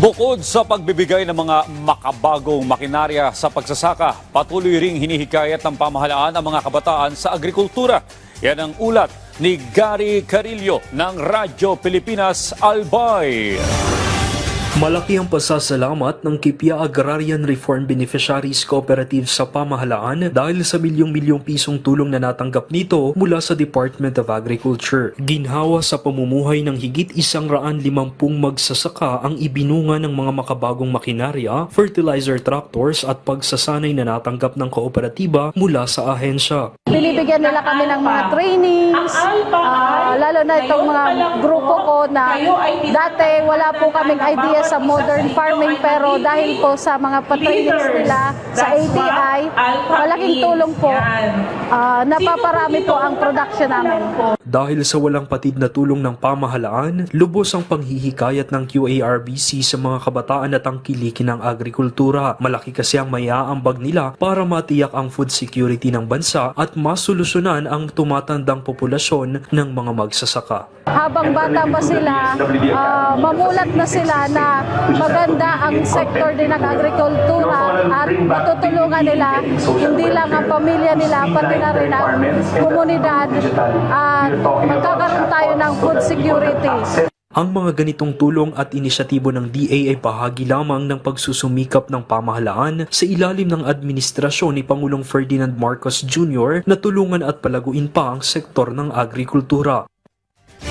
Bukod sa pagbibigay ng mga makabagong makinarya sa pagsasaka, patuloy ring hinihikayat ng pamahalaan ang mga kabataan sa agrikultura. Yan ang ulat ni Gary Carillo ng Radyo Pilipinas Albay. Malaki ang pasasalamat ng Kipia Agrarian Reform Beneficiaries Cooperative sa pamahalaan dahil sa milyong-milyong pisong tulong na natanggap nito mula sa Department of Agriculture. Ginhawa sa pamumuhay ng higit 150 magsasaka ang ibinunga ng mga makabagong makinarya, fertilizer tractors at pagsasanay na natanggap ng kooperatiba mula sa ahensya. Binibigyan nila kami ng mga trainings, lalo na itong mga grupo ko na dati wala po kaming idea sa modern farming, pero dahil po sa mga patrainings nila sa ATI, malaking tulong po, napaparami po ang production namin. Dahil sa walang patid na tulong ng pamahalaan, lubos ang panghihikayat ng QARBC sa mga kabataan at tangkilikin ng agrikultura. Malaki kasi ang maiaambag nila para matiyak ang food security ng bansa at masolusyonan ang tumatandang populasyon ng mga magsasaka. Habang bata pa sila, mamulat na sila na maganda ang sektor din ng agrikultura at matutulungan nila hindi lang ang pamilya nila, pati na rin ang komunidad, at magkakaroon tayo ng food security. Ang mga ganitong tulong at inisyatibo ng DA ay bahagi lamang ng pagsusumikap ng pamahalaan sa ilalim ng administrasyon ni Pangulong Ferdinand Marcos Jr. na tulungan at palaguin pa ang sektor ng agrikultura.